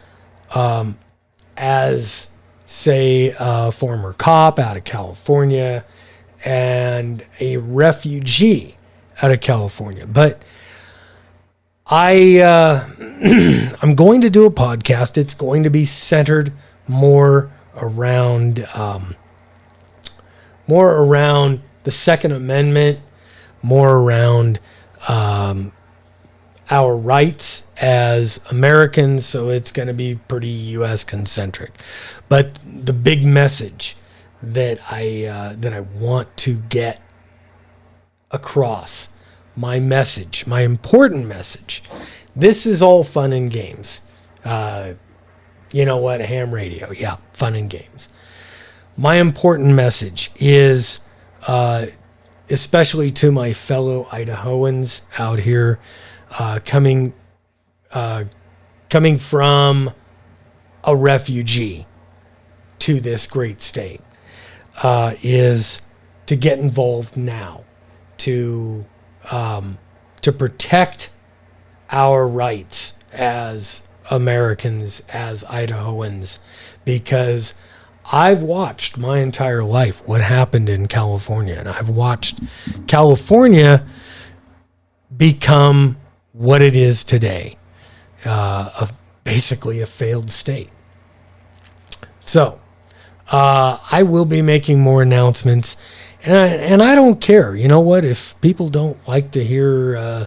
as, say, a former cop out of California and a refugee out of California. But I'm going to do a podcast. It's going to be centered more around the Second Amendment, more around our rights as Americans. So it's going to be pretty U.S. concentric. But the big message that I want to get across, my message, my important message. This is all fun and games. You know what? Ham radio. Yeah, fun and games. My important message is, especially to my fellow Idahoans out here, coming from a refugee to this great state, is to get involved now, to protect our rights as Americans as Idahoans, because I've watched my entire life what happened in California, and I've watched California become what it is today, basically a failed state. So I will be making more announcements, and I don't care. You know what? If people don't like to hear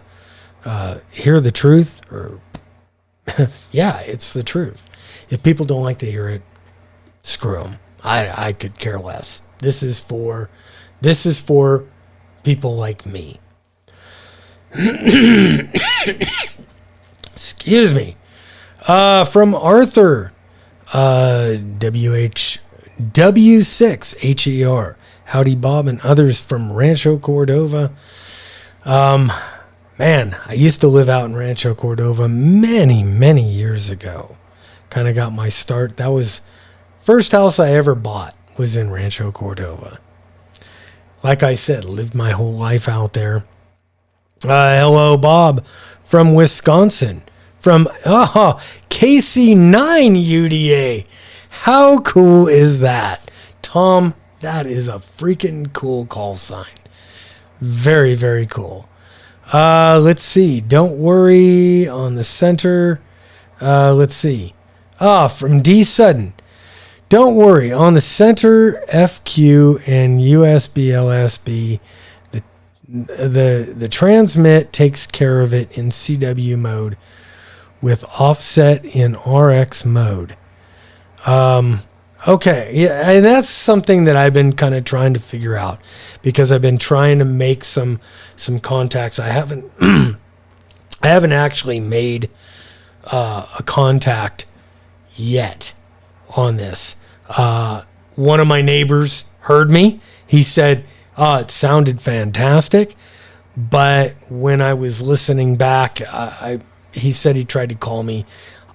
the truth, or yeah, it's the truth. If people don't like to hear it, screw them. I could care less. This is for people like me. Excuse me. From Arthur, W6HER. Howdy Bob and others from Rancho Cordova. Man, I used to live out in Rancho Cordova many, many years ago. Kind of got my start. That was first house I ever bought was in Rancho Cordova. Like I said, lived my whole life out there. Hello, Bob from Wisconsin. From KC9 UDA. How cool is that? Tom, that is a freaking cool call sign. Very, very cool. Let's see. Don't worry on the center. Let's see. From D Sudden. Don't worry on the center FQ and USB LSB. The transmit takes care of it in CW mode with offset in RX mode. Okay, yeah, and that's something that I've been kind of trying to figure out, because I've been trying to make some contacts. I haven't actually made a contact yet on this. One of my neighbors heard me. He said, it sounded fantastic, but when I was listening back, he said he tried to call me.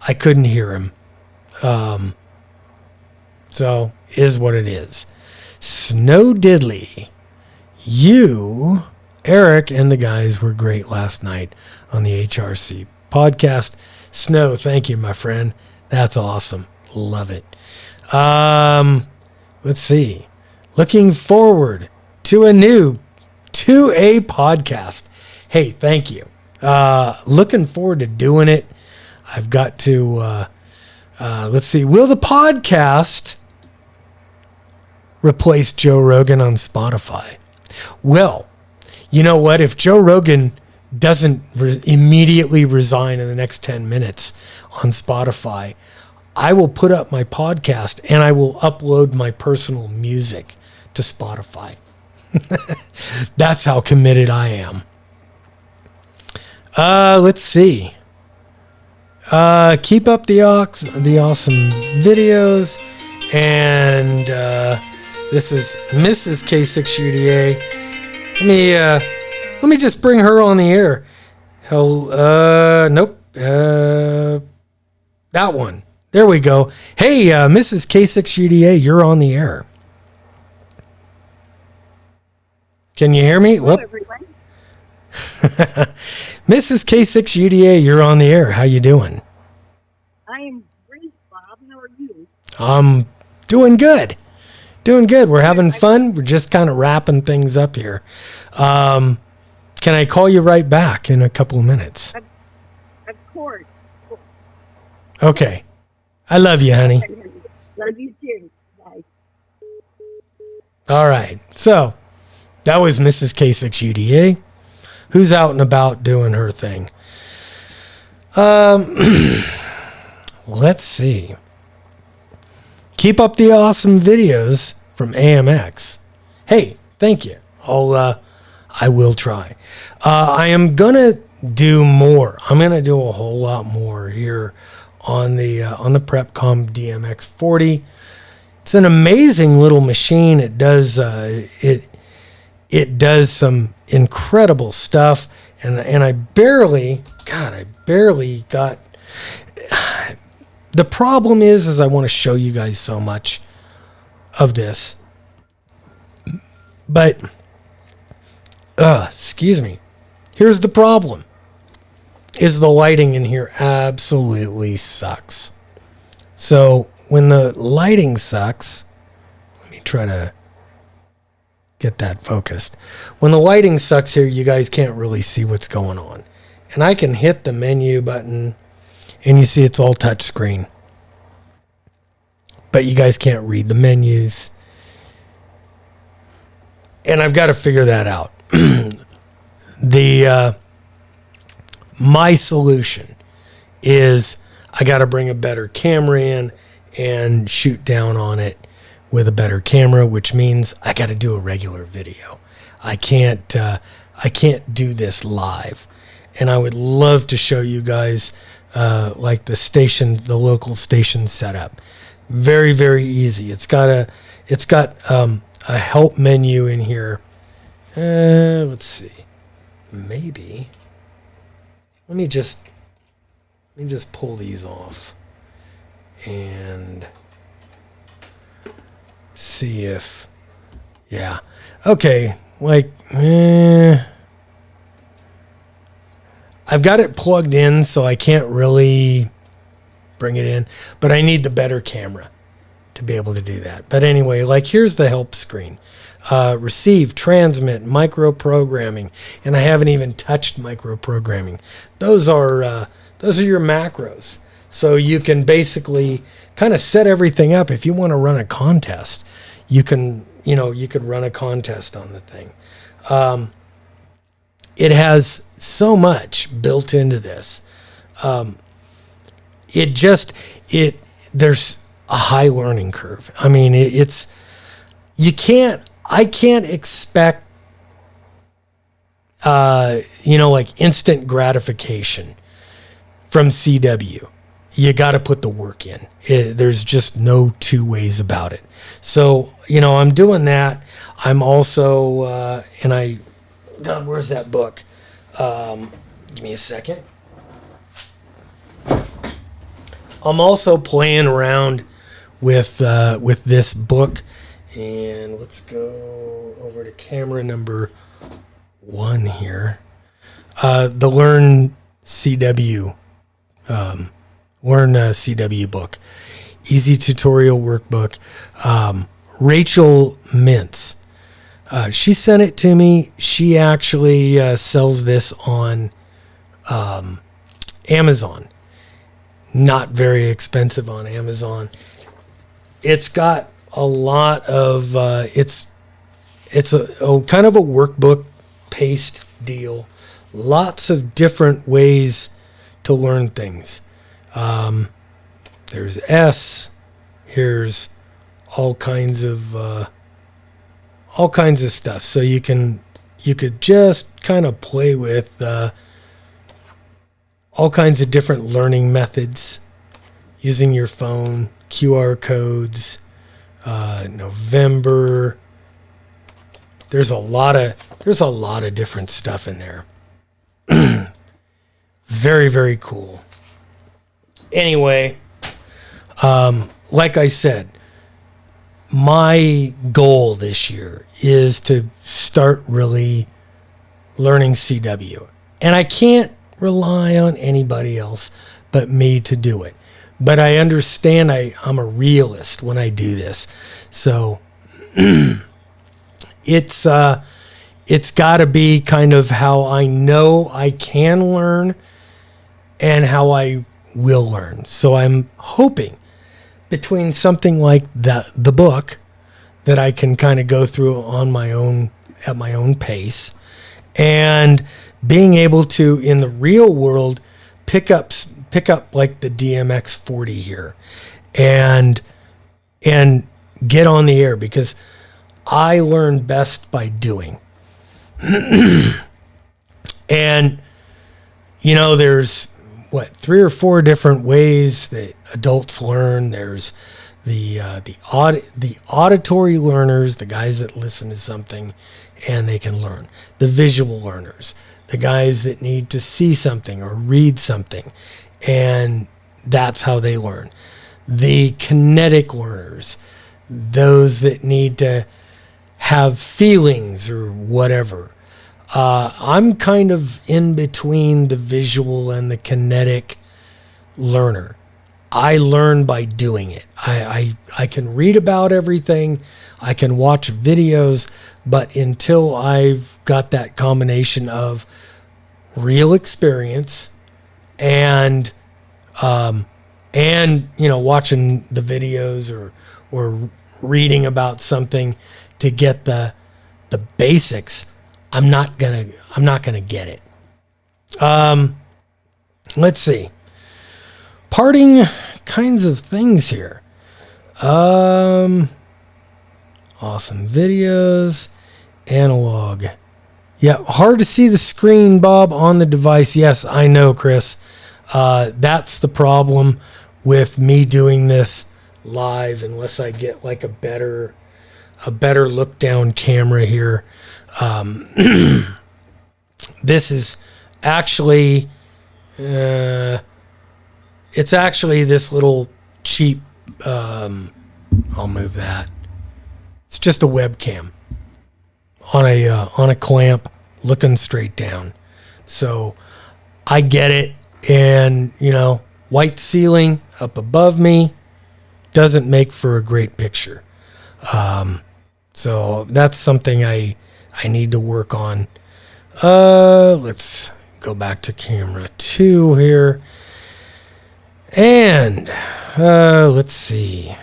I couldn't hear him. So, is what it is. Snow Diddley. You, Eric, and the guys were great last night on the HRC podcast. Snow, thank you, my friend. That's awesome. Love it. Let's see. Looking forward to a podcast. Hey, thank you. Looking forward to doing it. I've got to, let's see. Will the podcast replace Joe Rogan on Spotify? Well, you know what? If Joe Rogan doesn't immediately resign in the next 10 minutes on Spotify, I will put up my podcast and I will upload my personal music to Spotify. That's how committed I am. Let's see. Keep up the awesome videos. And this is Mrs. K6UDA. Let me just bring her on the air. Nope. That one. There we go. Hey, Mrs. K6UDA, you're on the air. Can you hear me? Hello, everyone. Mrs. K6UDA, you're on the air. How you doing? I am great, Bob. How are you? I'm doing good. Doing good. We're having fun. We're just kind of wrapping things up here. Can I call you right back in a couple of minutes? Of course. Okay. I love you, honey. Love you too. Bye. All right. So that was Mrs. K6UDA, who's out and about doing her thing. Let's see. Keep up the awesome videos from AMX. Hey, thank you. I will try. I am gonna do more. I'm gonna do a whole lot more here on the Prepcom DMX-40. It's an amazing little machine. It does it does some incredible stuff, and I barely got. The problem is I want to show you guys so much of this, but excuse me. Here's the problem. is the lighting in here absolutely sucks. So when the lighting sucks, let me try to get that focused. When the lighting sucks here, you guys can't really see what's going on. And I can hit the menu button and you see it's all touch screen. But you guys can't read the menus. And I've got to figure that out. My solution is I got to bring a better camera in and shoot down on it with a better camera, which means I got to do a regular video. I can't do this live. And I would love to show you guys like the local station setup. Very, very easy. It's got a help menu in here. Let's see. Maybe. Let me just pull these off and see if, yeah. Okay, like, I've got it plugged in, so I can't really bring it in, but I need the better camera to be able to do that. But anyway, like, here's the help screen. Receive, transmit, micro programming, and I haven't even touched micro programming. Those are your macros. So you can basically kind of set everything up. If you want to run a contest, you could run a contest on the thing. It has so much built into this. There's a high learning curve. I mean, I can't expect, like instant gratification from CW. You got to put the work in. There's just no two ways about it. So, I'm doing that. I'm also, God, where's that book? Give me a second. I'm also playing around with this book. And let's go over to camera number 1 here. The Learn CW book. Easy tutorial workbook. Rachel Mintz. She sent it to me. She actually sells this on Amazon. Not very expensive on Amazon. It's got a lot of it's a kind of a workbook paced deal. Lots of different ways to learn things. There's S. Here's all kinds of stuff. So you could just kind of play with all kinds of different learning methods using your phone, QR codes. November. There's a lot of different stuff in there. Very, very cool. Anyway, like I said, my goal this year is to start really learning CW. And I can't rely on anybody else but me to do it. But I understand I'm a realist when I do this. So it's got to be kind of how I know I can learn and how I will learn. So I'm hoping between something like the book that I can kind of go through on my own at my own pace, and being able to in the real world pick up like the DMX-40 here and get on the air, because I learn best by doing. And there's 3 or 4 different ways that adults learn. There's the auditory learners, the guys that listen to something and they can learn. The visual learners, the guys that need to see something or read something, and that's how they learn. The kinetic learners, those that need to have feelings or whatever. I'm kind of in between the visual and the kinetic learner. I learn by doing it. I can read about everything. I can watch videos, but until I've got that combination of real experience and watching the videos or reading about something to get the basics, I'm not gonna get it. Let's see. Parting kinds of things here. Awesome videos, analog. Yeah, hard to see the screen, Bob, on the device. Yes, I know, Chris. That's the problem with me doing this live, unless I get like a better look down camera here. This is actually, it's actually this little cheap, I'll move that. It's just a webcam on a clamp looking straight down. So I get it. And, white ceiling up above me doesn't make for a great picture. So that's something I need to work on. Let's go back to camera 2 here. And let's see.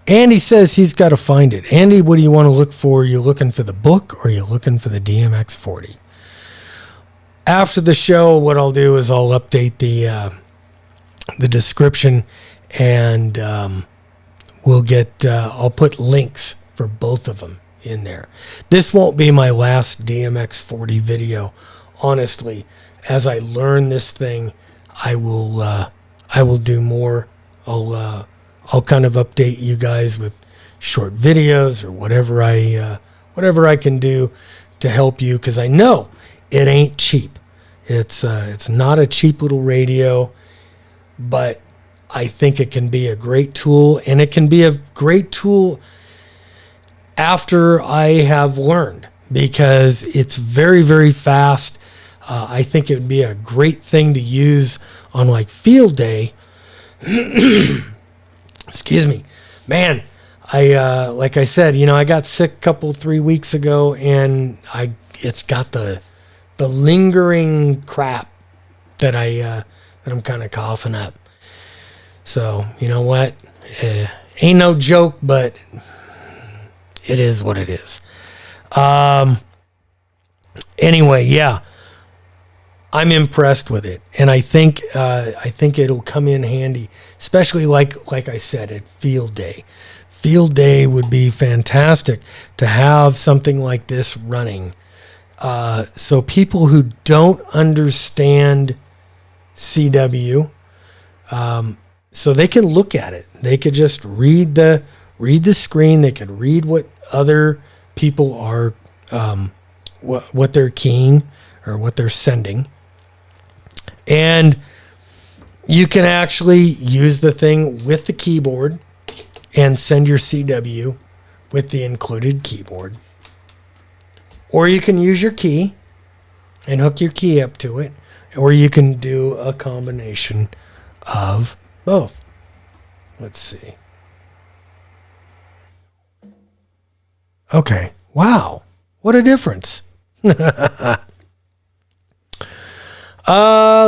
Andy says he's got to find it. Andy, what do you want to look for? Are you looking for the book or are you looking for the DMX-40? After the show, what I'll do is I'll update the description, and I'll put links for both of them in there. This won't be my last DMX-40 video. Honestly, as I learn this thing, I will do more. I'll kind of update you guys with short videos or whatever I can do to help you, because I know it ain't cheap. It's not a cheap little radio, but I think it can be a great tool, and it can be a great tool after I have learned, because it's very, very fast. I think it would be a great thing to use on like field day. Excuse me, man. Like I said, I got sick 3 weeks ago, and it's got the lingering crap that I'm kind of coughing up. So you know what? Ain't no joke, but it is what it is. Anyway, yeah. I'm impressed with it, and I think it'll come in handy, especially like I said, at field day. Field day would be fantastic to have something like this running. So people who don't understand CW, so they can look at it. They could just read the screen. They could read what other people are, what they're keying or what they're sending. And you can actually use the thing with the keyboard and send your CW with the included keyboard. Or you can use your key and hook your key up to it. Or you can do a combination of both. Let's see. Okay. Wow. What a difference.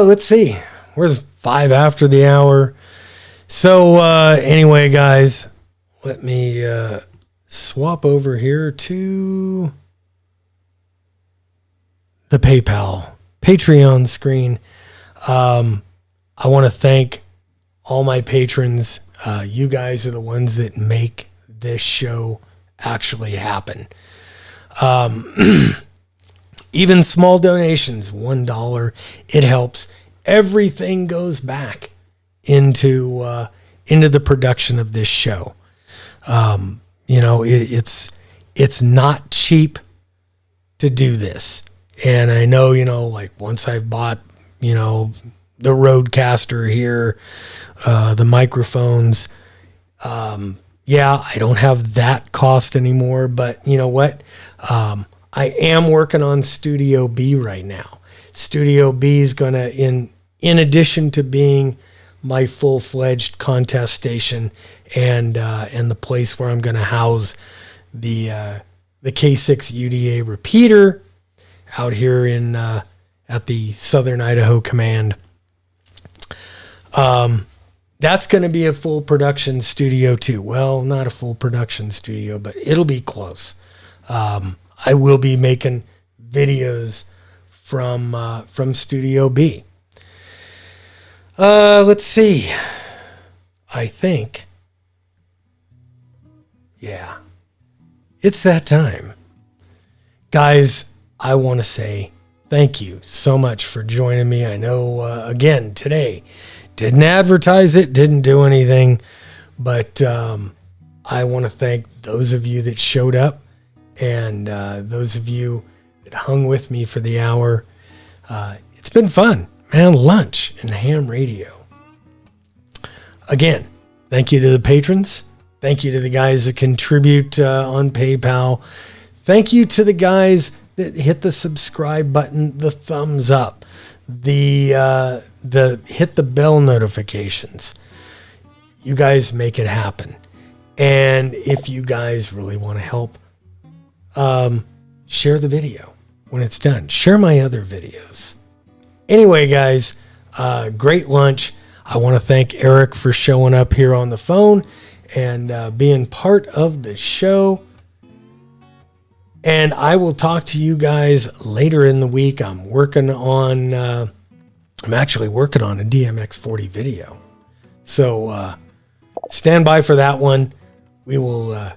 Let's see. Where's 5 after the hour? So, anyway, guys, let me swap over here to the Patreon screen. I want to thank all my patrons. You guys are the ones that make this show actually happen. Even small donations, $1, it helps. Everything goes back into the production of this show. It's not cheap to do this. And I know, like once I've bought, the Rodecaster here, the microphones, I don't have that cost anymore, but you know what? I am working on Studio B right now. Studio B is going to, in addition to being my full-fledged contest station and the place where I'm going to house the K6 UDA repeater out here in at the Southern Idaho Command. That's going to be a full production studio too. Well, not a full production studio, but it'll be close. I will be making videos from Studio B. Let's see. I think, yeah, it's that time. Guys, I want to say thank you so much for joining me. I know, again, today, didn't advertise it, didn't do anything, but I want to thank those of you that showed up and those of you that hung with me for the hour. It's been fun, man. Lunch and ham radio. Again, thank you to the patrons. Thank you to the guys that contribute on PayPal. Thank you to the guys that hit the subscribe button, the thumbs up, the hit the bell notifications. You guys make it happen. And if you guys really want to help, share the video when it's done. Share my other videos. Anyway, guys, great lunch. I want to thank Eric for showing up here on the phone and being part of the show. And I will talk to you guys later in the week. I'm actually working on a DMX-40 video. So stand by for that one. We will